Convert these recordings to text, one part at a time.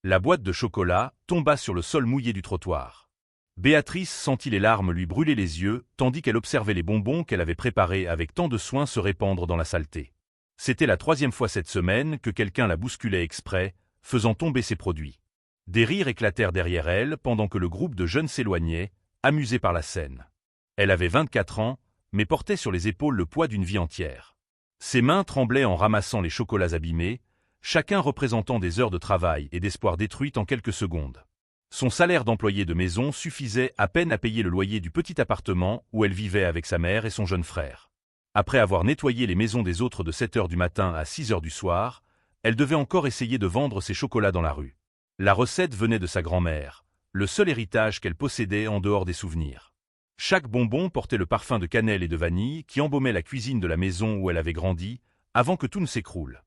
La boîte de chocolat tomba sur le sol mouillé du trottoir. Béatrice sentit les larmes lui brûler les yeux, tandis qu'elle observait les bonbons qu'elle avait préparés avec tant de soin se répandre dans la saleté. C'était la 3e fois cette semaine que quelqu'un la bousculait exprès, faisant tomber ses produits. Des rires éclatèrent derrière elle pendant que le groupe de jeunes s'éloignait, amusés par la scène. Elle avait 24 ans, mais portait sur les épaules le poids d'une vie entière. Ses mains tremblaient en ramassant les chocolats abîmés, chacun représentant des heures de travail et d'espoir détruites en quelques secondes. Son salaire d'employé de maison suffisait à peine à payer le loyer du petit appartement où elle vivait avec sa mère et son jeune frère. Après avoir nettoyé les maisons des autres de 7 heures du matin à 6 heures du soir, elle devait encore essayer de vendre ses chocolats dans la rue. La recette venait de sa grand-mère, le seul héritage qu'elle possédait en dehors des souvenirs. Chaque bonbon portait le parfum de cannelle et de vanille qui embaumait la cuisine de la maison où elle avait grandi, avant que tout ne s'écroule.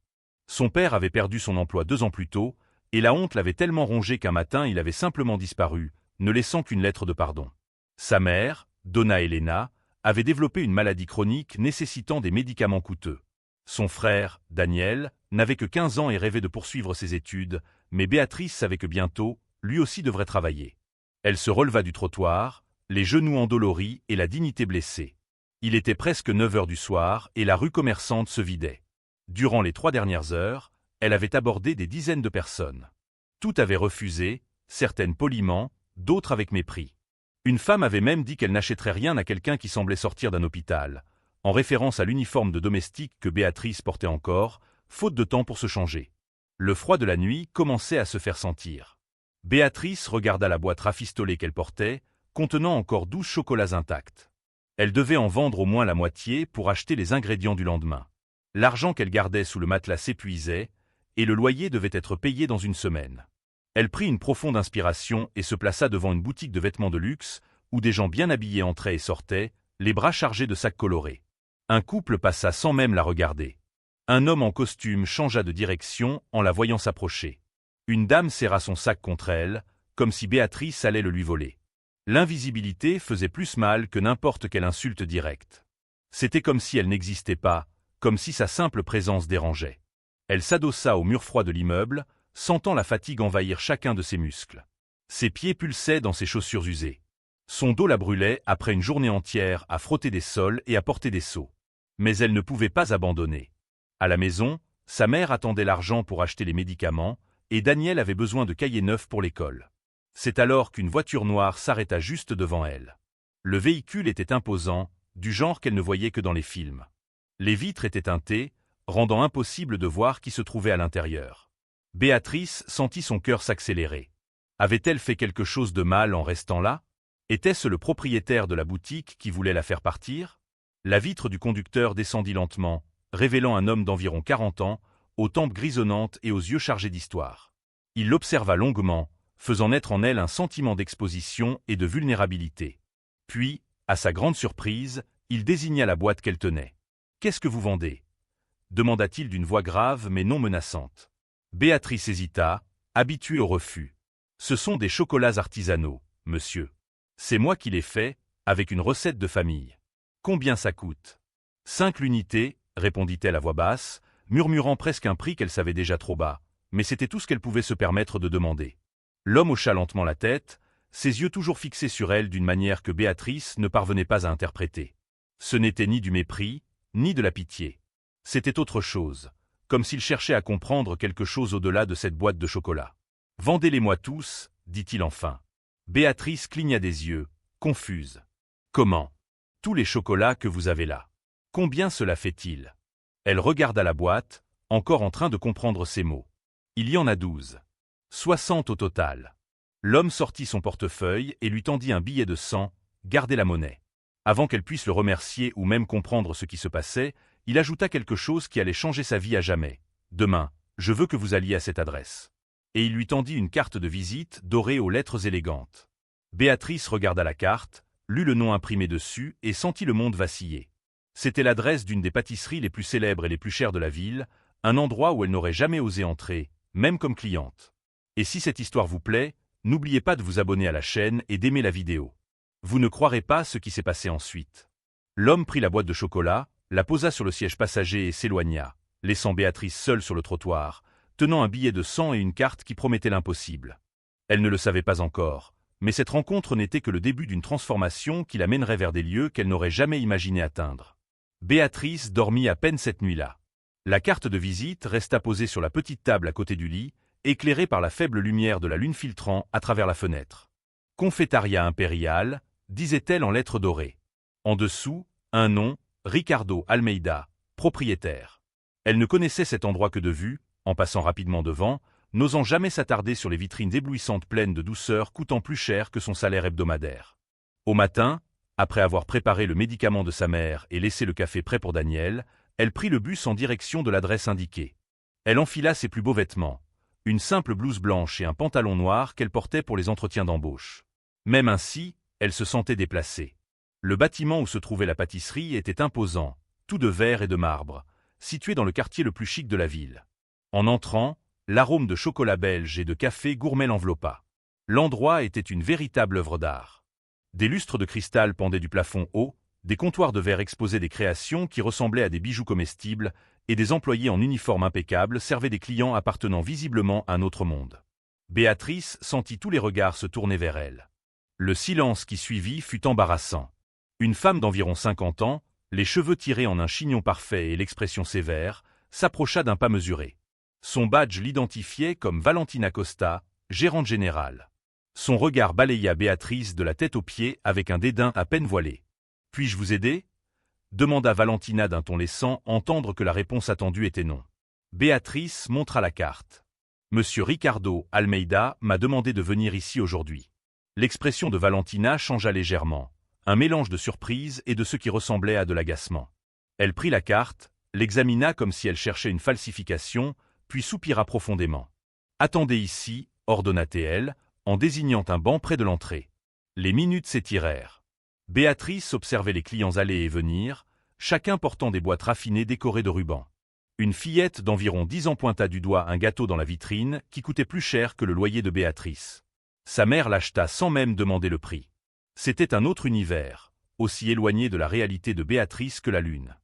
Son père avait perdu son emploi 2 ans plus tôt, et la honte l'avait tellement rongé qu'un matin il avait simplement disparu, ne laissant qu'une lettre de pardon. Sa mère, Donna Elena, avait développé une maladie chronique nécessitant des médicaments coûteux. Son frère, Daniel, n'avait que 15 ans et rêvait de poursuivre ses études, mais Béatrice savait que bientôt, lui aussi devrait travailler. Elle se releva du trottoir, les genoux endoloris et la dignité blessée. Il était presque 9 heures du soir et la rue commerçante se vidait. Durant les 3 dernières heures, elle avait abordé des dizaines de personnes. Toutes avaient refusé, certaines poliment, d'autres avec mépris. Une femme avait même dit qu'elle n'achèterait rien à quelqu'un qui semblait sortir d'un hôpital, en référence à l'uniforme de domestique que Béatrice portait encore, faute de temps pour se changer. Le froid de la nuit commençait à se faire sentir. Béatrice regarda la boîte rafistolée qu'elle portait, contenant encore 12 chocolats intacts. Elle devait en vendre au moins la moitié pour acheter les ingrédients du lendemain. L'argent qu'elle gardait sous le matelas s'épuisait, et le loyer devait être payé dans 1 semaine. Elle prit une profonde inspiration et se plaça devant une boutique de vêtements de luxe, où des gens bien habillés entraient et sortaient, les bras chargés de sacs colorés. Un couple passa sans même la regarder. Un homme en costume changea de direction en la voyant s'approcher. Une dame serra son sac contre elle, comme si Béatrice allait le lui voler. L'invisibilité faisait plus mal que n'importe quelle insulte directe. C'était comme si elle n'existait pas, comme si sa simple présence dérangeait. Elle s'adossa au mur froid de l'immeuble, sentant la fatigue envahir chacun de ses muscles. Ses pieds pulsaient dans ses chaussures usées. Son dos la brûlait après une journée entière à frotter des sols et à porter des seaux. Mais elle ne pouvait pas abandonner. À la maison, sa mère attendait l'argent pour acheter les médicaments, et Daniel avait besoin de cahiers neufs pour l'école. C'est alors qu'une voiture noire s'arrêta juste devant elle. Le véhicule était imposant, du genre qu'elle ne voyait que dans les films. Les vitres étaient teintées, rendant impossible de voir qui se trouvait à l'intérieur. Béatrice sentit son cœur s'accélérer. Avait-elle fait quelque chose de mal en restant là? Était-ce le propriétaire de la boutique qui voulait la faire partir? La vitre du conducteur descendit lentement, révélant un homme d'environ 40 ans, aux tempes grisonnantes et aux yeux chargés d'histoire. Il l'observa longuement, faisant naître en elle un sentiment d'exposition et de vulnérabilité. Puis, à sa grande surprise, il désigna la boîte qu'elle tenait. « Qu'est-ce que vous vendez » demanda-t-il d'une voix grave mais non menaçante. Béatrice hésita, habituée au refus. « Ce sont des chocolats artisanaux, monsieur. C'est moi qui les fais, avec une recette de famille. Combien ça coûte » 5 l'unité, répondit-elle à voix basse, murmurant presque un prix qu'elle savait déjà trop bas, mais c'était tout ce qu'elle pouvait se permettre de demander. L'homme hocha lentement la tête, ses yeux toujours fixés sur elle d'une manière que Béatrice ne parvenait pas à interpréter. Ce n'était ni du mépris, ni de la pitié. C'était autre chose, comme s'il cherchait à comprendre quelque chose au-delà de cette boîte de chocolat. « Vendez-les-moi tous, dit-il enfin. Béatrice cligna des yeux, confuse. « Comment ? Tous les chocolats que vous avez là. Combien cela fait-il » Elle regarda la boîte, encore en train de comprendre ses mots. « Il y en a 12. 60 au total. » L'homme sortit son portefeuille et lui tendit un billet de 100, « Gardez la monnaie. » Avant qu'elle puisse le remercier ou même comprendre ce qui se passait, il ajouta quelque chose qui allait changer sa vie à jamais. « Demain, je veux que vous alliez à cette adresse. » Et il lui tendit une carte de visite dorée aux lettres élégantes. Béatrice regarda la carte, lut le nom imprimé dessus et sentit le monde vaciller. C'était l'adresse d'une des pâtisseries les plus célèbres et les plus chères de la ville, un endroit où elle n'aurait jamais osé entrer, même comme cliente. Et si cette histoire vous plaît, n'oubliez pas de vous abonner à la chaîne et d'aimer la vidéo. Vous ne croirez pas ce qui s'est passé ensuite. L'homme prit la boîte de chocolat, la posa sur le siège passager et s'éloigna, laissant Béatrice seule sur le trottoir, tenant un billet de 100 et une carte qui promettait l'impossible. Elle ne le savait pas encore, mais cette rencontre n'était que le début d'une transformation qui la mènerait vers des lieux qu'elle n'aurait jamais imaginé atteindre. Béatrice dormit à peine cette nuit-là. La carte de visite resta posée sur la petite table à côté du lit, éclairée par la faible lumière de la lune filtrant à travers la fenêtre. « Confettaria impérial », disait-elle en lettres dorées. En dessous, un nom, Ricardo Almeida, propriétaire. Elle ne connaissait cet endroit que de vue, en passant rapidement devant, n'osant jamais s'attarder sur les vitrines éblouissantes pleines de douceur coûtant plus cher que son salaire hebdomadaire. Au matin, après avoir préparé le médicament de sa mère et laissé le café prêt pour Daniel, elle prit le bus en direction de l'adresse indiquée. Elle enfila ses plus beaux vêtements, une simple blouse blanche et un pantalon noir qu'elle portait pour les entretiens d'embauche. Même ainsi, elle se sentait déplacée. Le bâtiment où se trouvait la pâtisserie était imposant, tout de verre et de marbre, situé dans le quartier le plus chic de la ville. En entrant, l'arôme de chocolat belge et de café gourmet l'enveloppa. L'endroit était une véritable œuvre d'art. Des lustres de cristal pendaient du plafond haut, des comptoirs de verre exposaient des créations qui ressemblaient à des bijoux comestibles, et des employés en uniforme impeccable servaient des clients appartenant visiblement à un autre monde. Béatrice sentit tous les regards se tourner vers elle. Le silence qui suivit fut embarrassant. Une femme d'environ 50 ans, les cheveux tirés en un chignon parfait et l'expression sévère, s'approcha d'un pas mesuré. Son badge l'identifiait comme Valentina Costa, gérante générale. Son regard balaya Béatrice de la tête aux pieds avec un dédain à peine voilé. « Puis-je vous aider ?» demanda Valentina d'un ton laissant entendre que la réponse attendue était non. Béatrice montra la carte. « Monsieur Ricardo Almeida m'a demandé de venir ici aujourd'hui. » L'expression de Valentina changea légèrement, un mélange de surprise et de ce qui ressemblait à de l'agacement. Elle prit la carte, l'examina comme si elle cherchait une falsification, puis soupira profondément. « Attendez ici », ordonna-t-elle, en désignant un banc près de l'entrée. Les minutes s'étirèrent. Béatrice observait les clients aller et venir, chacun portant des boîtes raffinées décorées de rubans. Une fillette d'environ 10 ans pointa du doigt un gâteau dans la vitrine qui coûtait plus cher que le loyer de Béatrice. Sa mère l'acheta sans même demander le prix. C'était un autre univers, aussi éloigné de la réalité de Béatrice que la lune.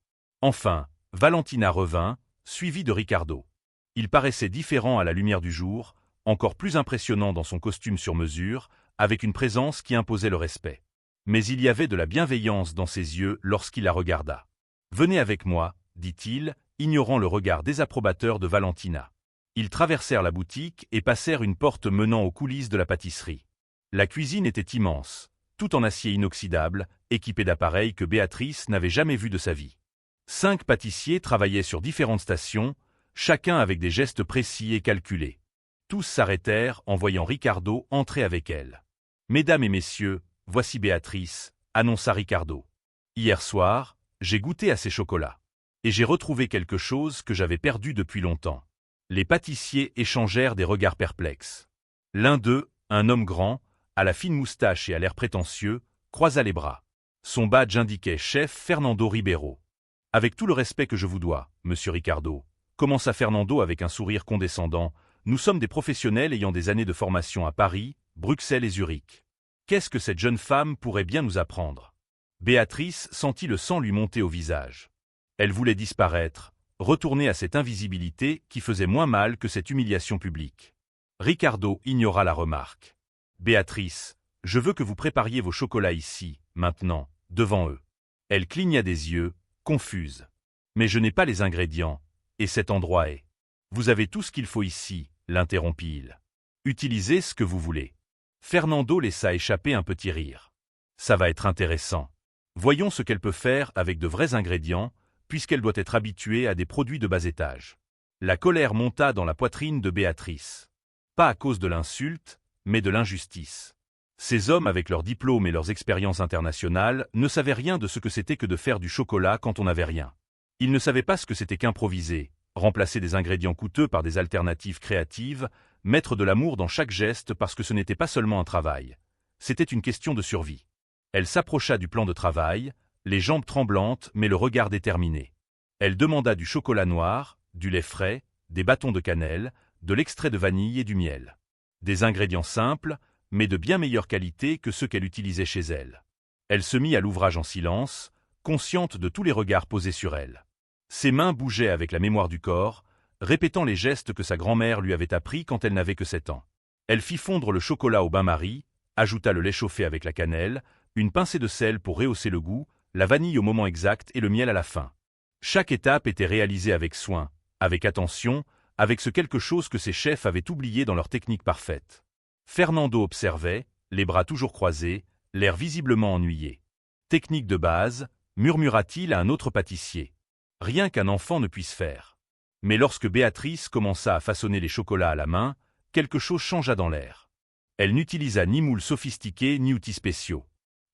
Enfin, Valentina revint, suivie de Ricardo. Il paraissait différent à la lumière du jour, encore plus impressionnant dans son costume sur mesure, avec une présence qui imposait le respect. Mais il y avait de la bienveillance dans ses yeux lorsqu'il la regarda. « Venez avec moi », dit-il, ignorant le regard désapprobateur de Valentina. Ils traversèrent la boutique et passèrent une porte menant aux coulisses de la pâtisserie. La cuisine était immense, tout en acier inoxydable, équipée d'appareils que Béatrice n'avait jamais vus de sa vie. 5 pâtissiers travaillaient sur différentes stations, chacun avec des gestes précis et calculés. Tous s'arrêtèrent en voyant Ricardo entrer avec elle. « Mesdames et messieurs, voici Béatrice », annonça Ricardo. « Hier soir, j'ai goûté à ces chocolats. Et j'ai retrouvé quelque chose que j'avais perdu depuis longtemps. » Les pâtissiers échangèrent des regards perplexes. L'un d'eux, un homme grand, à la fine moustache et à l'air prétentieux, croisa les bras. Son badge indiquait chef Fernando Ribeiro. « Avec tout le respect que je vous dois, monsieur Ricardo », commença Fernando avec un sourire condescendant, « nous sommes des professionnels ayant des années de formation à Paris, Bruxelles et Zurich. Qu'est-ce que cette jeune femme pourrait bien nous apprendre ?» Béatrice sentit le sang lui monter au visage. Elle voulait disparaître, retourner à cette invisibilité qui faisait moins mal que cette humiliation publique. Ricardo ignora la remarque. « Béatrice, je veux que vous prépariez vos chocolats ici, maintenant, devant eux. » Elle cligna des yeux, confuse. « Mais je n'ai pas les ingrédients, et cet endroit est. »« Vous avez tout ce qu'il faut ici, » l'interrompit-il. « Utilisez ce que vous voulez. » Fernando laissa échapper un petit rire. « Ça va être intéressant. Voyons ce qu'elle peut faire avec de vrais ingrédients, puisqu'elle doit être habituée à des produits de bas étage. » La colère monta dans la poitrine de Béatrice. Pas à cause de l'insulte, mais de l'injustice. Ces hommes avec leurs diplômes et leurs expériences internationales ne savaient rien de ce que c'était que de faire du chocolat quand on n'avait rien. Ils ne savaient pas ce que c'était qu'improviser, remplacer des ingrédients coûteux par des alternatives créatives, mettre de l'amour dans chaque geste parce que ce n'était pas seulement un travail. C'était une question de survie. Elle s'approcha du plan de travail, les jambes tremblantes mais le regard déterminé. Elle demanda du chocolat noir, du lait frais, des bâtons de cannelle, de l'extrait de vanille et du miel. Des ingrédients simples, mais de bien meilleure qualité que ceux qu'elle utilisait chez elle. Elle se mit à l'ouvrage en silence, consciente de tous les regards posés sur elle. Ses mains bougeaient avec la mémoire du corps, répétant les gestes que sa grand-mère lui avait appris quand elle n'avait que 7 ans. Elle fit fondre le chocolat au bain-marie, ajouta le lait chauffé avec la cannelle, une pincée de sel pour rehausser le goût, la vanille au moment exact et le miel à la fin. Chaque étape était réalisée avec soin, avec attention, avec ce quelque chose que ses chefs avaient oublié dans leur technique parfaite. Fernando observait, les bras toujours croisés, l'air visiblement ennuyé. « Technique de base », murmura-t-il à un autre pâtissier. « Rien qu'un enfant ne puisse faire. » Mais lorsque Béatrice commença à façonner les chocolats à la main, quelque chose changea dans l'air. Elle n'utilisa ni moules sophistiqués ni outils spéciaux.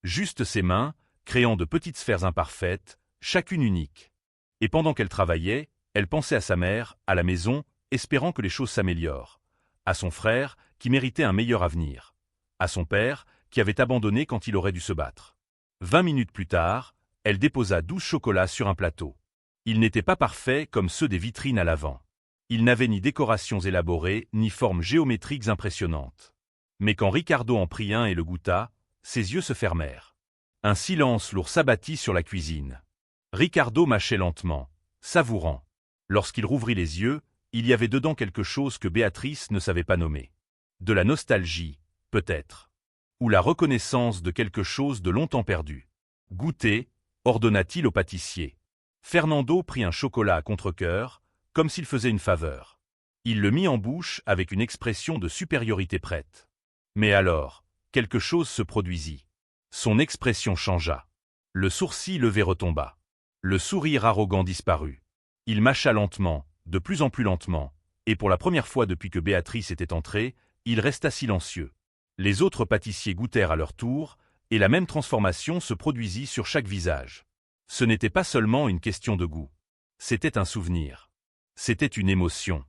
Juste ses mains, créant de petites sphères imparfaites, chacune unique. Et pendant qu'elle travaillait, elle pensait à sa mère, à la maison, espérant que les choses s'améliorent. À son frère, qui méritait un meilleur avenir. À son père, qui avait abandonné quand il aurait dû se battre. 20 minutes plus tard, elle déposa 12 chocolats sur un plateau. Ils n'étaient pas parfaits comme ceux des vitrines à l'avant. Ils n'avaient ni décorations élaborées, ni formes géométriques impressionnantes. Mais quand Ricardo en prit un et le goûta, ses yeux se fermèrent. Un silence lourd s'abattit sur la cuisine. Ricardo mâchait lentement, savourant. Lorsqu'il rouvrit les yeux, il y avait dedans quelque chose que Béatrice ne savait pas nommer. De la nostalgie, peut-être. Ou la reconnaissance de quelque chose de longtemps perdu. « Goûtez », ordonna-t-il au pâtissier. Fernando prit un chocolat à contre-cœur, comme s'il faisait une faveur. Il le mit en bouche avec une expression de supériorité prête. Mais alors, quelque chose se produisit. Son expression changea. Le sourcil levé retomba. Le sourire arrogant disparut. Il mâcha lentement, de plus en plus lentement, et pour la première fois depuis que Béatrice était entrée, il resta silencieux. Les autres pâtissiers goûtèrent à leur tour, et la même transformation se produisit sur chaque visage. Ce n'était pas seulement une question de goût. C'était un souvenir. C'était une émotion.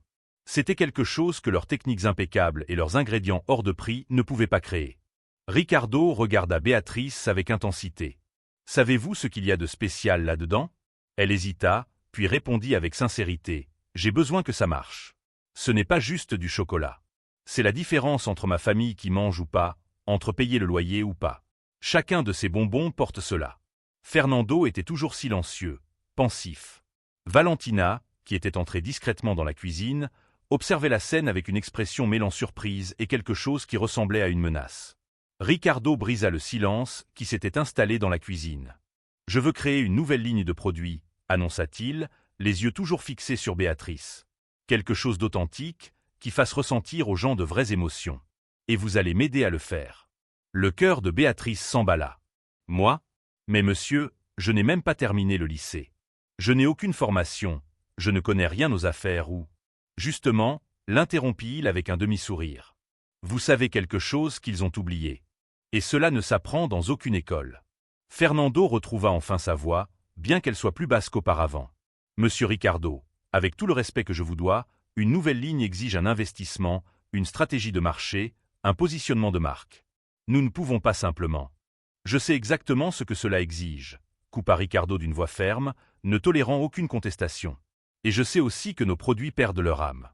C'était quelque chose que leurs techniques impeccables et leurs ingrédients hors de prix ne pouvaient pas créer. Ricardo regarda Béatrice avec intensité. « Savez-vous ce qu'il y a de spécial là-dedans » Elle hésita, puis répondit avec sincérité. « J'ai besoin que ça marche. Ce n'est pas juste du chocolat. C'est la différence entre ma famille qui mange ou pas, entre payer le loyer ou pas. Chacun de ces bonbons porte cela. » Fernando était toujours silencieux, pensif. Valentina, qui était entrée discrètement dans la cuisine, observait la scène avec une expression mêlant surprise et quelque chose qui ressemblait à une menace. Ricardo brisa le silence qui s'était installé dans la cuisine. « Je veux créer une nouvelle ligne de produits », annonça-t-il, les yeux toujours fixés sur Béatrice. « Quelque chose d'authentique, qui fasse ressentir aux gens de vraies émotions. Et vous allez m'aider à le faire. » Le cœur de Béatrice s'emballa. « Moi ? Mais monsieur, je n'ai même pas terminé le lycée. Je n'ai aucune formation, je ne connais rien aux affaires ou… » Justement, l'interrompit-il avec un demi-sourire. « Vous savez quelque chose qu'ils ont oublié. Et cela ne s'apprend dans aucune école. » Fernando retrouva enfin sa voix, bien qu'elle soit plus basse qu'auparavant. « Monsieur Ricardo, avec tout le respect que je vous dois, une nouvelle ligne exige un investissement, une stratégie de marché, un positionnement de marque. Nous ne pouvons pas simplement… » « Je sais exactement ce que cela exige, » coupa Ricardo d'une voix ferme, ne tolérant aucune contestation. « Et je sais aussi que nos produits perdent leur âme.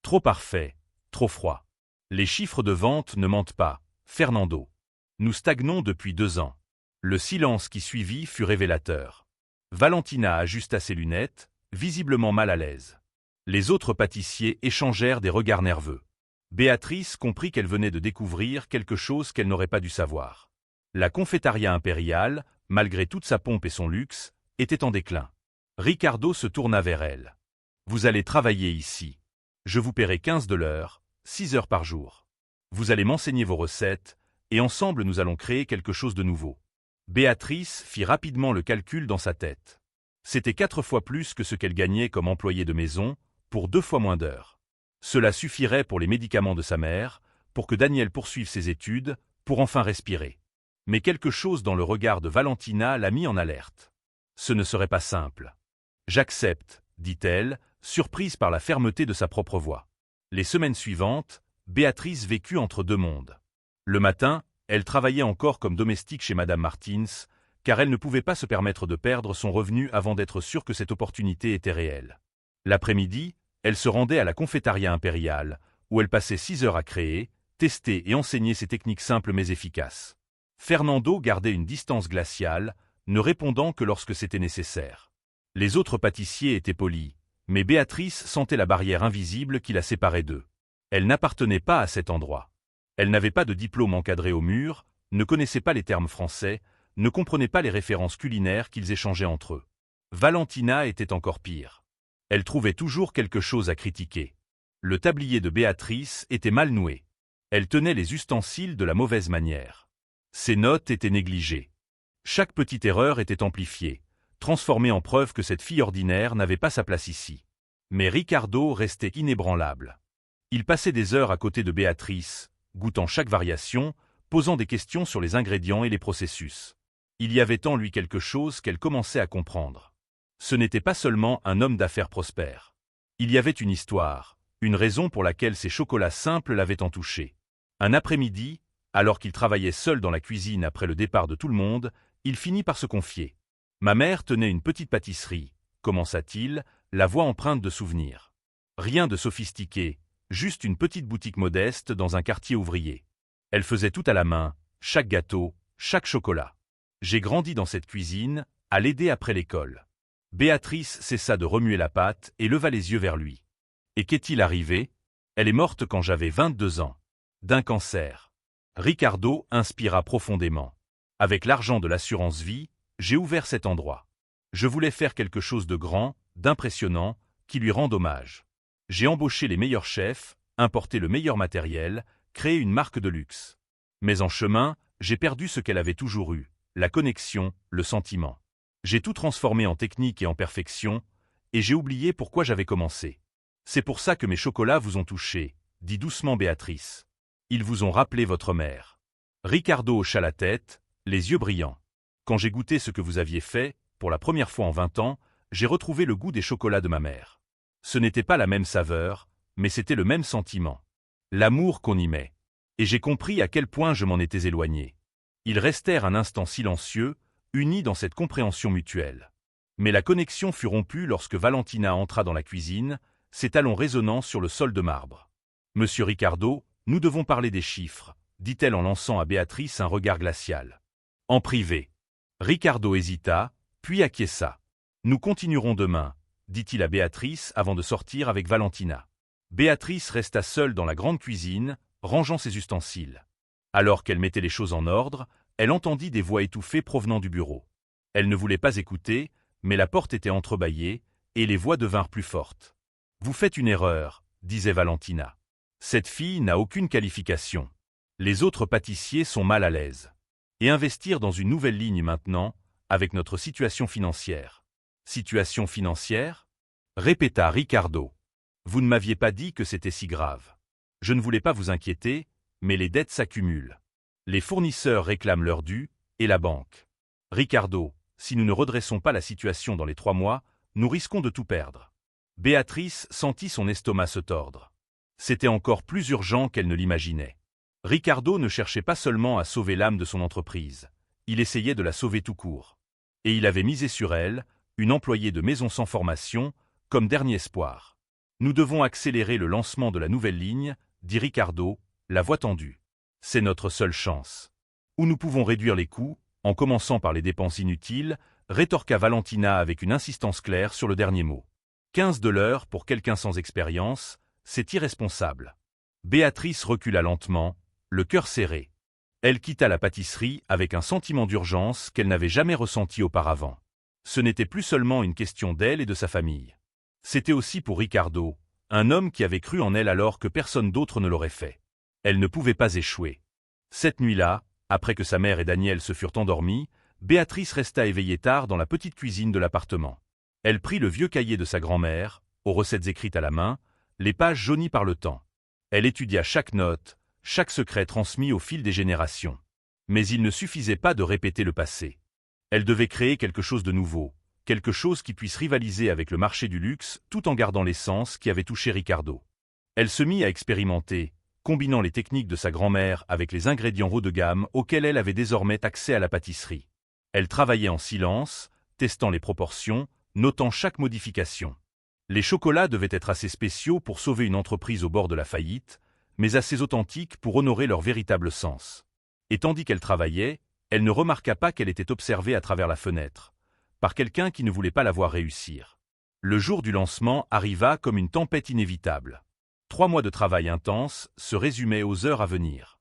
Trop parfait, trop froid. Les chiffres de vente ne mentent pas, Fernando. Nous stagnons depuis 2 ans. » Le silence qui suivit fut révélateur. Valentina ajusta ses lunettes, visiblement mal à l'aise. Les autres pâtissiers échangèrent des regards nerveux. Béatrice comprit qu'elle venait de découvrir quelque chose qu'elle n'aurait pas dû savoir. La confeitaria impériale, malgré toute sa pompe et son luxe, était en déclin. Ricardo se tourna vers elle. « Vous allez travailler ici. Je vous paierai 15 de l'heure, 6 heures par jour. Vous allez m'enseigner vos recettes, et ensemble nous allons créer quelque chose de nouveau. » Béatrice fit rapidement le calcul dans sa tête. C'était 4 fois plus que ce qu'elle gagnait comme employée de maison, pour 2 fois moins d'heures. Cela suffirait pour les médicaments de sa mère, pour que Daniel poursuive ses études, pour enfin respirer. Mais quelque chose dans le regard de Valentina la mit en alerte. Ce ne serait pas simple. « J'accepte, » dit-elle, surprise par la fermeté de sa propre voix. Les semaines suivantes, Béatrice vécut entre 2 mondes. Le matin, elle travaillait encore comme domestique chez Madame Martins, car elle ne pouvait pas se permettre de perdre son revenu avant d'être sûre que cette opportunité était réelle. L'après-midi, elle se rendait à la confeitaria impériale, où elle passait 6 heures à créer, tester et enseigner ses techniques simples mais efficaces. Fernando gardait une distance glaciale, ne répondant que lorsque c'était nécessaire. Les autres pâtissiers étaient polis, Mais Béatrice sentait la barrière invisible qui la séparait d'eux. Elle n'appartenait pas à cet endroit. Elle n'avait pas de diplôme encadré au mur, ne connaissait pas les termes français, ne comprenait pas les références culinaires qu'ils échangeaient entre eux. Valentina était encore pire. Elle trouvait toujours quelque chose à critiquer. Le tablier de Béatrice était mal noué. Elle tenait les ustensiles de la mauvaise manière. Ses notes étaient négligées. Chaque petite erreur était amplifiée, transformée en preuve que cette fille ordinaire n'avait pas sa place ici. Mais Ricardo restait inébranlable. Il passait des heures à côté de Béatrice, goûtant chaque variation, posant des questions sur les ingrédients et les processus. Il y avait en lui quelque chose qu'elle commençait à comprendre. Ce n'était pas seulement un homme d'affaires prospère. Il y avait une histoire, une raison pour laquelle ces chocolats simples l'avaient tant touché. Un après-midi, alors qu'il travaillait seul dans la cuisine après le départ de tout le monde, il finit par se confier. « Ma mère tenait une petite pâtisserie », commença-t-il, la voix empreinte de souvenirs. Rien de sophistiqué, juste une petite boutique modeste dans un quartier ouvrier. Elle faisait tout à la main, chaque gâteau, chaque chocolat. J'ai grandi dans cette cuisine, à l'aider après l'école. Béatrice cessa de remuer la pâte et leva les yeux vers lui. Et qu'est-il arrivé? Elle est morte quand j'avais 22 ans. D'un cancer. Ricardo inspira profondément. Avec l'argent de l'assurance vie, j'ai ouvert cet endroit. Je voulais faire quelque chose de grand, d'impressionnant, qui lui rende hommage. J'ai embauché les meilleurs chefs, importé le meilleur matériel, créé une marque de luxe. Mais en chemin, j'ai perdu ce qu'elle avait toujours eu, la connexion, le sentiment. J'ai tout transformé en technique et en perfection, et j'ai oublié pourquoi j'avais commencé. C'est pour ça que mes chocolats vous ont touché, dit doucement Béatrice. Ils vous ont rappelé votre mère. Ricardo hocha la tête, les yeux brillants. Quand j'ai goûté ce que vous aviez fait, pour la première fois en 20 ans, j'ai retrouvé le goût des chocolats de ma mère. Ce n'était pas la même saveur, mais c'était le même sentiment. L'amour qu'on y met. Et j'ai compris à quel point je m'en étais éloigné. Ils restèrent un instant silencieux, unis dans cette compréhension mutuelle. Mais la connexion fut rompue lorsque Valentina entra dans la cuisine, ses talons résonnant sur le sol de marbre. « Monsieur Ricardo, nous devons parler des chiffres », dit-elle en lançant à Béatrice un regard glacial. « En privé. » Ricardo hésita, puis acquiesça. « Nous continuerons demain », dit-il à Béatrice avant de sortir avec Valentina. Béatrice resta seule dans la grande cuisine, rangeant ses ustensiles. Alors qu'elle mettait les choses en ordre, elle entendit des voix étouffées provenant du bureau. Elle ne voulait pas écouter, mais la porte était entrebâillée, et les voix devinrent plus fortes. « Vous faites une erreur », disait Valentina. « Cette fille n'a aucune qualification. Les autres pâtissiers sont mal à l'aise. Et investir dans une nouvelle ligne maintenant, avec notre situation financière. » « Situation financière ?» répéta Ricardo. « Vous ne m'aviez pas dit que c'était si grave. Je ne voulais pas vous inquiéter, mais les dettes s'accumulent. Les fournisseurs réclament leur dû, et la banque. Ricardo, si nous ne redressons pas la situation dans les 3 mois, nous risquons de tout perdre. » Béatrice sentit son estomac se tordre. C'était encore plus urgent qu'elle ne l'imaginait. Ricardo ne cherchait pas seulement à sauver l'âme de son entreprise, il essayait de la sauver tout court. Et il avait misé sur elle, une employée de maison sans formation, comme dernier espoir. « Nous devons accélérer le lancement de la nouvelle ligne, » dit Ricardo, la voix tendue. « C'est notre seule chance. Ou nous pouvons réduire les coûts, en commençant par les dépenses inutiles, » rétorqua Valentina avec une insistance claire sur le dernier mot. 15 de l'heure pour quelqu'un sans expérience, c'est irresponsable. Béatrice recula lentement, le cœur serré. Elle quitta la pâtisserie avec un sentiment d'urgence qu'elle n'avait jamais ressenti auparavant. Ce n'était plus seulement une question d'elle et de sa famille. C'était aussi pour Ricardo, un homme qui avait cru en elle alors que personne d'autre ne l'aurait fait. Elle ne pouvait pas échouer. Cette nuit-là, après que sa mère et Daniel se furent endormis, Béatrice resta éveillée tard dans la petite cuisine de l'appartement. Elle prit le vieux cahier de sa grand-mère, aux recettes écrites à la main, les pages jaunies par le temps. Elle étudia chaque note, chaque secret transmis au fil des générations. Mais il ne suffisait pas de répéter le passé. Elle devait créer quelque chose de nouveau, quelque chose qui puisse rivaliser avec le marché du luxe tout en gardant l'essence qui avait touché Ricardo. Elle se mit à expérimenter, combinant les techniques de sa grand-mère avec les ingrédients haut de gamme auxquels elle avait désormais accès à la pâtisserie. Elle travaillait en silence, testant les proportions, notant chaque modification. Les chocolats devaient être assez spéciaux pour sauver une entreprise au bord de la faillite, mais assez authentiques pour honorer leur véritable sens. Et tandis qu'elle travaillait, elle ne remarqua pas qu'elle était observée à travers la fenêtre, par quelqu'un qui ne voulait pas la voir réussir. Le jour du lancement arriva comme une tempête inévitable. 3 mois de travail intense se résumaient aux heures à venir.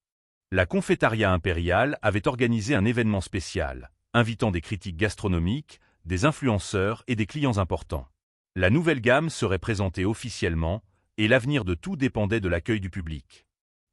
La Confétaria impériale avait organisé un événement spécial, invitant des critiques gastronomiques, des influenceurs et des clients importants. La nouvelle gamme serait présentée officiellement, et l'avenir de tout dépendait de l'accueil du public.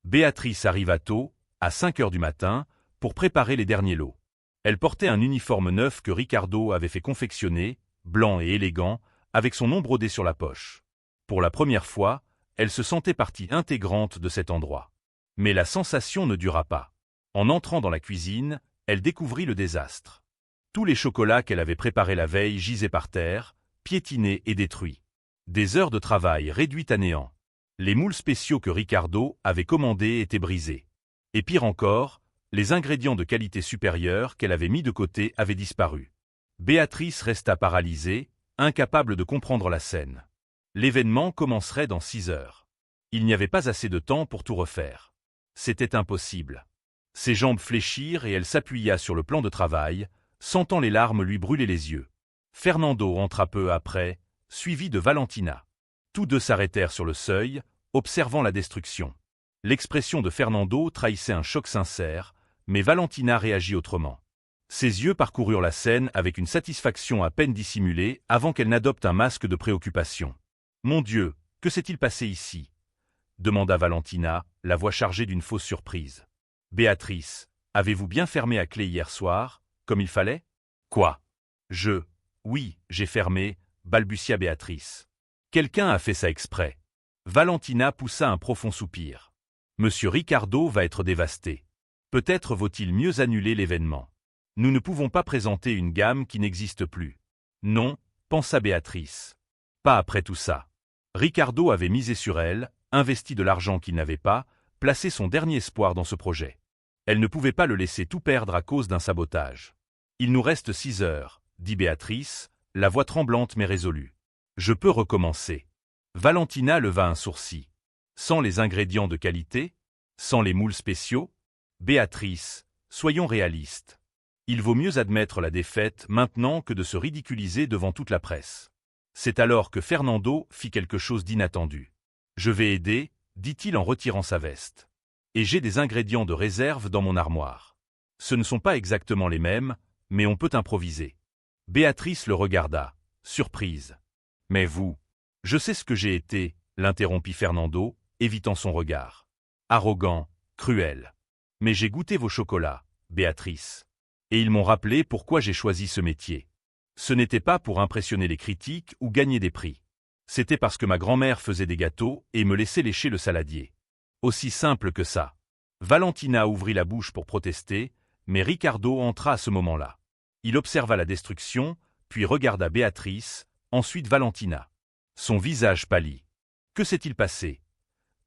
Béatrice arriva tôt, à 5 heures du matin, pour préparer les derniers lots. Elle portait un uniforme neuf que Ricardo avait fait confectionner, blanc et élégant, avec son nom brodé sur la poche. Pour la première fois, elle se sentait partie intégrante de cet endroit. Mais la sensation ne dura pas. En entrant dans la cuisine, elle découvrit le désastre. Tous les chocolats qu'elle avait préparés la veille gisaient par terre, piétinés et détruits. Des heures de travail réduites à néant. Les moules spéciaux que Ricardo avait commandés étaient brisés. Et pire encore, les ingrédients de qualité supérieure qu'elle avait mis de côté avaient disparu. Béatrice resta paralysée, incapable de comprendre la scène. L'événement commencerait dans 6 heures. Il n'y avait pas assez de temps pour tout refaire. C'était impossible. Ses jambes fléchirent et elle s'appuya sur le plan de travail, sentant les larmes lui brûler les yeux. Fernando entra peu après, suivi de Valentina. Tous deux s'arrêtèrent sur le seuil, observant la destruction. L'expression de Fernando trahissait un choc sincère, mais Valentina réagit autrement. Ses yeux parcoururent la scène avec une satisfaction à peine dissimulée avant qu'elle n'adopte un masque de préoccupation. « Mon Dieu, que s'est-il passé ici ?» demanda Valentina, la voix chargée d'une fausse surprise. « Béatrice, avez-vous bien fermé à clé hier soir, comme il fallait ?»« Quoi ? Oui, j'ai fermé, » balbutia Béatrice. « Quelqu'un a fait ça exprès. » Valentina poussa un profond soupir. « Monsieur Ricardo va être dévasté. Peut-être vaut-il mieux annuler l'événement. Nous ne pouvons pas présenter une gamme qui n'existe plus. » Non, pensa Béatrice. Pas après tout ça. Ricardo avait misé sur elle, investi de l'argent qu'il n'avait pas, placé son dernier espoir dans ce projet. Elle ne pouvait pas le laisser tout perdre à cause d'un sabotage. « Il nous reste 6 heures, » dit Béatrice, la voix tremblante mais résolue. « Je peux recommencer. » Valentina leva un sourcil. Sans les ingrédients de qualité? Sans les moules spéciaux? Béatrice, soyons réalistes. Il vaut mieux admettre la défaite maintenant que de se ridiculiser devant toute la presse. C'est alors que Fernando fit quelque chose d'inattendu. « Je vais aider, » dit-il en retirant sa veste. « Et j'ai des ingrédients de réserve dans mon armoire. Ce ne sont pas exactement les mêmes, mais on peut improviser. » Béatrice le regarda, surprise. « Mais vous, je sais ce que j'ai été, » l'interrompit Fernando, évitant son regard. « Arrogant, cruel. Mais j'ai goûté vos chocolats, Béatrice. Et ils m'ont rappelé pourquoi j'ai choisi ce métier. Ce n'était pas pour impressionner les critiques ou gagner des prix. C'était parce que ma grand-mère faisait des gâteaux et me laissait lécher le saladier. Aussi simple que ça. » Valentina ouvrit la bouche pour protester, mais Ricardo entra à ce moment-là. Il observa la destruction, puis regarda Béatrice, ensuite Valentina. Son visage pâlit. « Que s'est-il passé ?»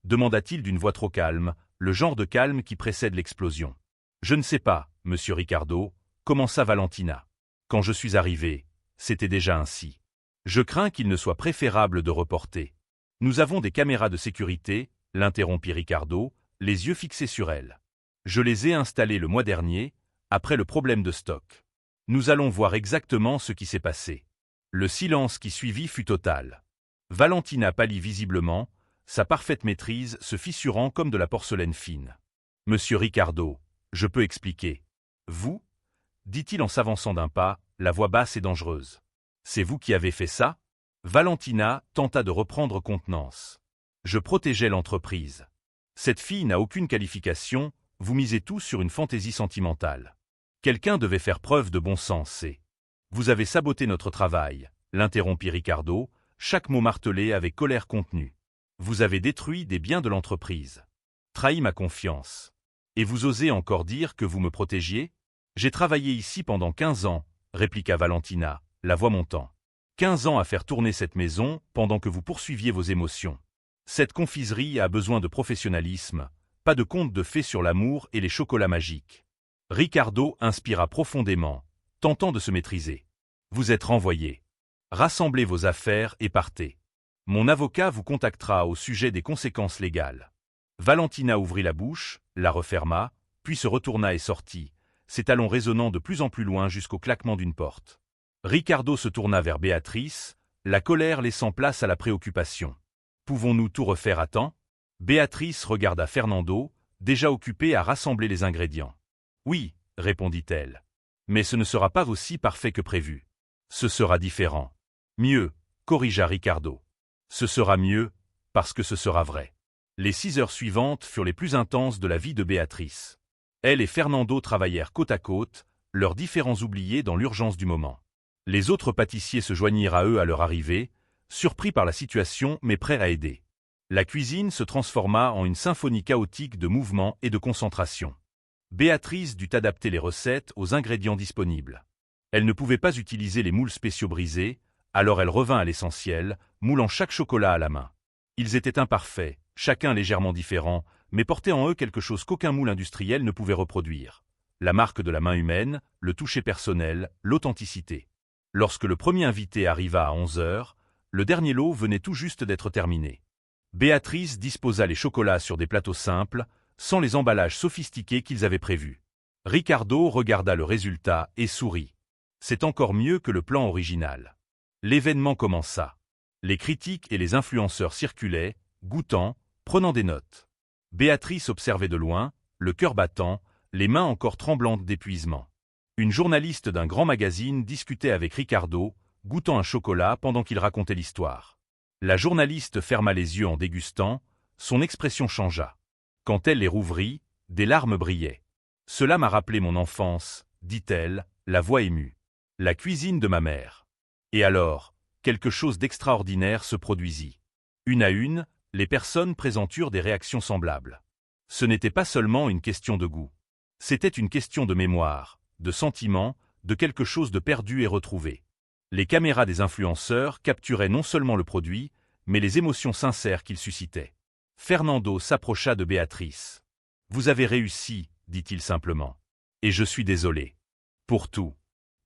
demanda-t-il d'une voix trop calme, le genre de calme qui précède l'explosion. « Je ne sais pas, monsieur Ricardo, » commença Valentina. « Quand je suis arrivé, c'était déjà ainsi. Je crains qu'il ne soit préférable de reporter. Nous avons des caméras de sécurité, » l'interrompit Ricardo, les yeux fixés sur elle. « Je les ai installées le mois dernier, après le problème de stock. Nous allons voir exactement ce qui s'est passé. » Le silence qui suivit fut total. Valentina pâlit visiblement, sa parfaite maîtrise se fissurant comme de la porcelaine fine. « Monsieur Ricardo, je peux expliquer. »« Vous » dit-il en s'avançant d'un pas, la voix basse et dangereuse. « C'est vous qui avez fait ça ?» Valentina tenta de reprendre contenance. « Je protégeais l'entreprise. Cette fille n'a aucune qualification, vous misez tout sur une fantaisie sentimentale. Quelqu'un devait faire preuve de bon sens et... »« Vous avez saboté notre travail, » l'interrompit Ricardo, chaque mot martelé avec colère contenue. « Vous avez détruit des biens de l'entreprise. Trahi ma confiance. Et vous osez encore dire que vous me protégiez ? J'ai travaillé ici pendant 15 ans, » répliqua Valentina, la voix montant. 15 ans à faire tourner cette maison pendant que vous poursuiviez vos émotions. Cette confiserie a besoin de professionnalisme, pas de contes de fées sur l'amour et les chocolats magiques. » Ricardo inspira profondément, tentant de se maîtriser. « Vous êtes renvoyé. Rassemblez vos affaires et partez. Mon avocat vous contactera au sujet des conséquences légales. » Valentina ouvrit la bouche, la referma, puis se retourna et sortit, ses talons résonnant de plus en plus loin jusqu'au claquement d'une porte. Ricardo se tourna vers Béatrice, la colère laissant place à la préoccupation. Pouvons-nous tout refaire à temps? Béatrice regarda Fernando, déjà occupé à rassembler les ingrédients. Oui, répondit-elle. Mais ce ne sera pas aussi parfait que prévu. Ce sera différent. Mieux, corrigea Ricardo. Ce sera mieux, parce que ce sera vrai. Les 6 heures suivantes furent les plus intenses de la vie de Béatrice. Elle et Fernando travaillèrent côte à côte, leurs différends oubliés dans l'urgence du moment. Les autres pâtissiers se joignirent à eux à leur arrivée, surpris par la situation mais prêts à aider. La cuisine se transforma en une symphonie chaotique de mouvements et de concentration. Béatrice dut adapter les recettes aux ingrédients disponibles. Elle ne pouvait pas utiliser les moules spéciaux brisés, alors elle revint à l'essentiel, moulant chaque chocolat à la main. Ils étaient imparfaits, chacun légèrement différent, mais portaient en eux quelque chose qu'aucun moule industriel ne pouvait reproduire. La marque de la main humaine, le toucher personnel, l'authenticité. Lorsque le premier invité arriva à 11 heures, le dernier lot venait tout juste d'être terminé. Béatrice disposa les chocolats sur des plateaux simples, sans les emballages sophistiqués qu'ils avaient prévus. Ricardo regarda le résultat et sourit. C'est encore mieux que le plan original. L'événement commença. Les critiques et les influenceurs circulaient, goûtant, prenant des notes. Béatrice observait de loin, le cœur battant, les mains encore tremblantes d'épuisement. Une journaliste d'un grand magazine discutait avec Ricardo, goûtant un chocolat pendant qu'il racontait l'histoire. La journaliste ferma les yeux en dégustant, son expression changea. Quand elle les rouvrit, des larmes brillaient. « Cela m'a rappelé mon enfance, dit-elle, la voix émue. La cuisine de ma mère. » Et alors, quelque chose d'extraordinaire se produisit. Une à une, les personnes présenturent des réactions semblables. Ce n'était pas seulement une question de goût. C'était une question de mémoire, de sentiment, de quelque chose de perdu et retrouvé. Les caméras des influenceurs capturaient non seulement le produit, mais les émotions sincères qu'il suscitait. Fernando s'approcha de Béatrice. « Vous avez réussi, dit-il simplement. Et je suis désolé. Pour tout. »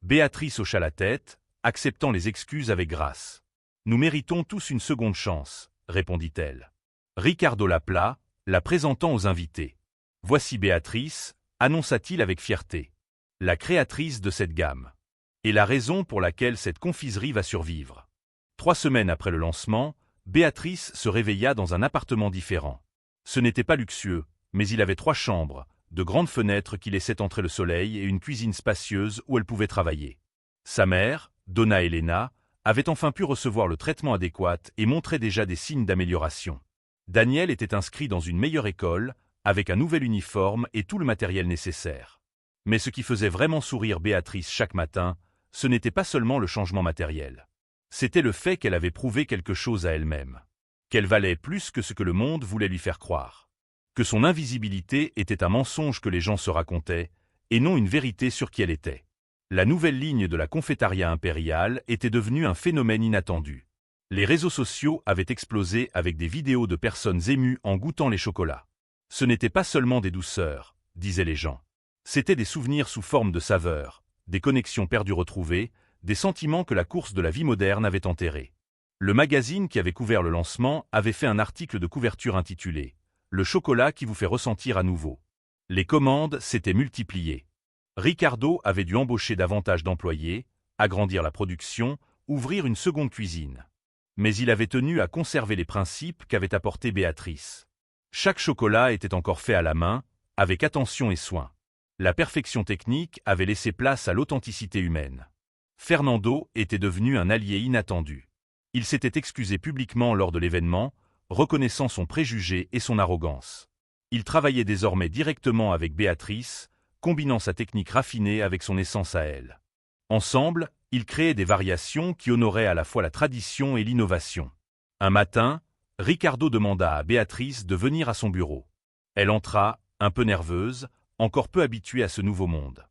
Béatrice hocha la tête, acceptant les excuses avec grâce. « Nous méritons tous une seconde chance, » répondit-elle. Ricardo l'appela, la présentant aux invités. « Voici Béatrice, » annonça-t-il avec fierté. « La créatrice de cette gamme. Et la raison pour laquelle cette confiserie va survivre. » 3 semaines après le lancement, Béatrice se réveilla dans un appartement différent. Ce n'était pas luxueux, mais il avait 3 chambres, de grandes fenêtres qui laissaient entrer le soleil et une cuisine spacieuse où elle pouvait travailler. Sa mère, Donna Elena, avait enfin pu recevoir le traitement adéquat et montrait déjà des signes d'amélioration. Daniel était inscrit dans une meilleure école, avec un nouvel uniforme et tout le matériel nécessaire. Mais ce qui faisait vraiment sourire Béatrice chaque matin, ce n'était pas seulement le changement matériel. C'était le fait qu'elle avait prouvé quelque chose à elle-même. Qu'elle valait plus que ce que le monde voulait lui faire croire. Que son invisibilité était un mensonge que les gens se racontaient, et non une vérité sur qui elle était. La nouvelle ligne de la confétaria impériale était devenue un phénomène inattendu. Les réseaux sociaux avaient explosé avec des vidéos de personnes émues en goûtant les chocolats. Ce n'était pas seulement des douceurs, disaient les gens. C'étaient des souvenirs sous forme de saveurs, des connexions perdues retrouvées, des sentiments que la course de la vie moderne avait enterrés. Le magazine qui avait couvert le lancement avait fait un article de couverture intitulé « Le chocolat qui vous fait ressentir à nouveau ». Les commandes s'étaient multipliées. Ricardo avait dû embaucher davantage d'employés, agrandir la production, ouvrir une seconde cuisine. Mais il avait tenu à conserver les principes qu'avait apportés Béatrice. Chaque chocolat était encore fait à la main, avec attention et soin. La perfection technique avait laissé place à l'authenticité humaine. Fernando était devenu un allié inattendu. Il s'était excusé publiquement lors de l'événement, reconnaissant son préjugé et son arrogance. Il travaillait désormais directement avec Béatrice, combinant sa technique raffinée avec son essence à elle. Ensemble, ils créaient des variations qui honoraient à la fois la tradition et l'innovation. Un matin, Ricardo demanda à Béatrice de venir à son bureau. Elle entra, un peu nerveuse, encore peu habituée à ce nouveau monde.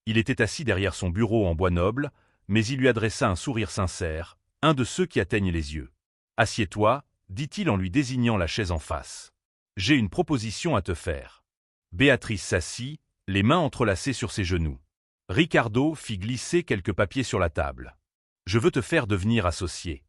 Il était assis derrière son bureau en bois noble, mais il lui adressa un sourire sincère, un de ceux qui atteignent les yeux. « Assieds-toi, » dit-il en lui désignant la chaise en face. « J'ai une proposition à te faire. » Béatrice s'assit, les mains entrelacées sur ses genoux. Ricardo fit glisser quelques papiers sur la table. « Je veux te faire devenir associé.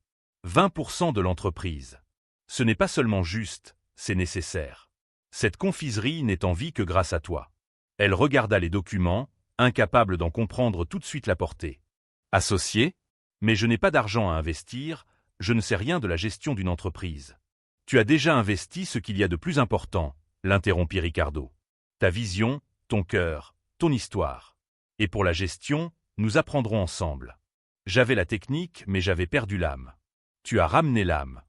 20% de l'entreprise. Ce n'est pas seulement juste, c'est nécessaire. Cette confiserie n'est en vie que grâce à toi. » Elle regarda les documents, incapable d'en comprendre tout de suite la portée. « Associé ? Mais je n'ai pas d'argent à investir, je ne sais rien de la gestion d'une entreprise. Tu as déjà investi ce qu'il y a de plus important, l'interrompit Ricardo. Ta vision, ton cœur, ton histoire. Et pour la gestion, nous apprendrons ensemble. J'avais la technique, mais j'avais perdu l'âme. Tu as ramené l'âme.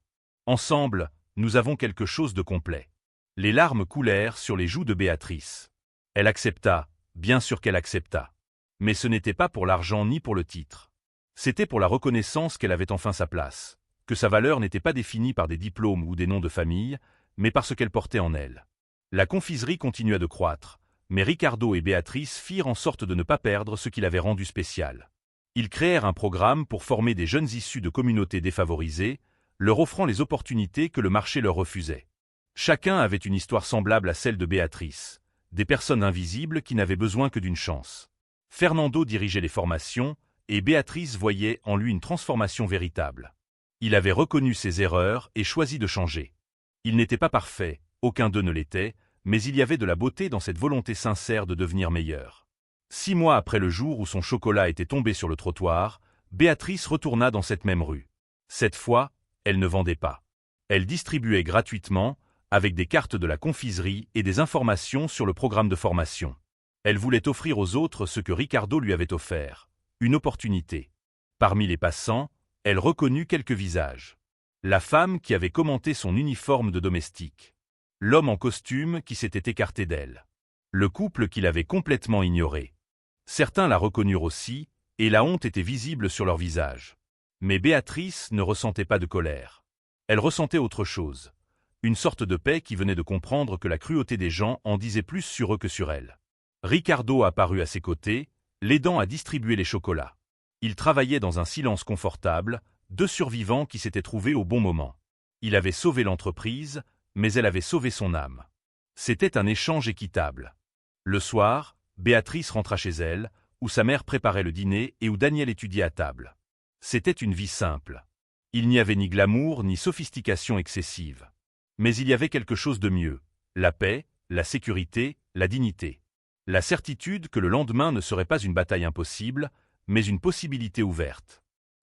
Ensemble, nous avons quelque chose de complet. Les larmes coulèrent sur les joues de Béatrice. Elle accepta, bien sûr qu'elle accepta. Mais ce n'était pas pour l'argent ni pour le titre. C'était pour la reconnaissance qu'elle avait enfin sa place, que sa valeur n'était pas définie par des diplômes ou des noms de famille, mais par ce qu'elle portait en elle. La confiserie continua de croître, mais Ricardo et Béatrice firent en sorte de ne pas perdre ce qui l'avait rendu spécial. Ils créèrent un programme pour former des jeunes issus de communautés défavorisées, leur offrant les opportunités que le marché leur refusait. Chacun avait une histoire semblable à celle de Béatrice, des personnes invisibles qui n'avaient besoin que d'une chance. Fernando dirigeait les formations, et Béatrice voyait en lui une transformation véritable. Il avait reconnu ses erreurs et choisi de changer. Il n'était pas parfait, aucun d'eux ne l'était, mais il y avait de la beauté dans cette volonté sincère de devenir meilleur. 6 mois après le jour où son chocolat était tombé sur le trottoir, Béatrice retourna dans cette même rue. Cette fois, elle ne vendait pas. Elle distribuait gratuitement, avec des cartes de la confiserie et des informations sur le programme de formation. Elle voulait offrir aux autres ce que Ricardo lui avait offert, une opportunité. Parmi les passants, elle reconnut quelques visages. La femme qui avait commenté son uniforme de domestique. L'homme en costume qui s'était écarté d'elle. Le couple qui l'avait complètement ignoré. Certains la reconnurent aussi, et la honte était visible sur leur visage. Mais Béatrice ne ressentait pas de colère. Elle ressentait autre chose. Une sorte de paix qui venait de comprendre que la cruauté des gens en disait plus sur eux que sur elle. Ricardo apparut à ses côtés, l'aidant à distribuer les chocolats. Il travaillait dans un silence confortable, 2 survivants qui s'étaient trouvés au bon moment. Il avait sauvé l'entreprise, mais elle avait sauvé son âme. C'était un échange équitable. Le soir, Béatrice rentra chez elle, où sa mère préparait le dîner et où Daniel étudiait à table. C'était une vie simple. Il n'y avait ni glamour ni sophistication excessive. Mais il y avait quelque chose de mieux, la paix, la sécurité, la dignité. La certitude que le lendemain ne serait pas une bataille impossible, mais une possibilité ouverte.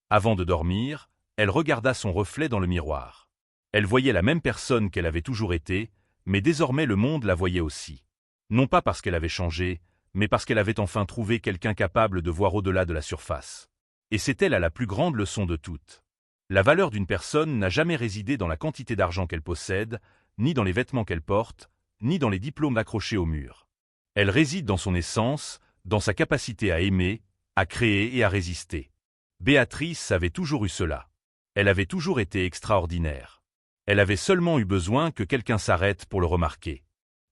Avant de dormir, elle regarda son reflet dans le miroir. Elle voyait la même personne qu'elle avait toujours été, mais désormais le monde la voyait aussi. Non pas parce qu'elle avait changé, mais parce qu'elle avait enfin trouvé quelqu'un capable de voir au-delà de la surface. Et c'était là la plus grande leçon de toutes. La valeur d'une personne n'a jamais résidé dans la quantité d'argent qu'elle possède, ni dans les vêtements qu'elle porte, ni dans les diplômes accrochés au mur. Elle réside dans son essence, dans sa capacité à aimer, à créer et à résister. Béatrice avait toujours eu cela. Elle avait toujours été extraordinaire. Elle avait seulement eu besoin que quelqu'un s'arrête pour le remarquer.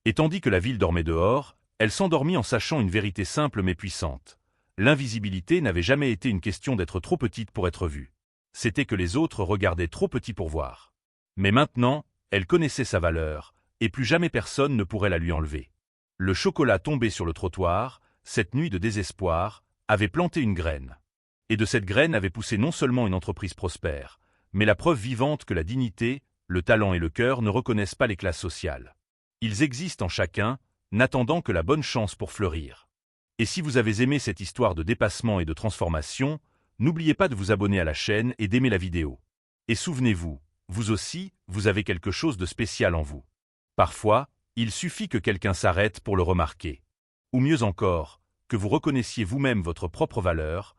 Et tandis que la ville dormait dehors, elle s'endormit en sachant une vérité simple mais puissante. L'invisibilité n'avait jamais été une question d'être trop petite pour être vue. C'était que les autres regardaient trop petit pour voir. Mais maintenant, elle connaissait sa valeur, et plus jamais personne ne pourrait la lui enlever. Le chocolat tombé sur le trottoir, cette nuit de désespoir, avait planté une graine. Et de cette graine avait poussé non seulement une entreprise prospère, mais la preuve vivante que la dignité, le talent et le cœur ne reconnaissent pas les classes sociales. Ils existent en chacun, n'attendant que la bonne chance pour fleurir. Et si vous avez aimé cette histoire de dépassement et de transformation, n'oubliez pas de vous abonner à la chaîne et d'aimer la vidéo. Et souvenez-vous, vous aussi, vous avez quelque chose de spécial en vous. Parfois, il suffit que quelqu'un s'arrête pour le remarquer. Ou mieux encore, que vous reconnaissiez vous-même votre propre valeur,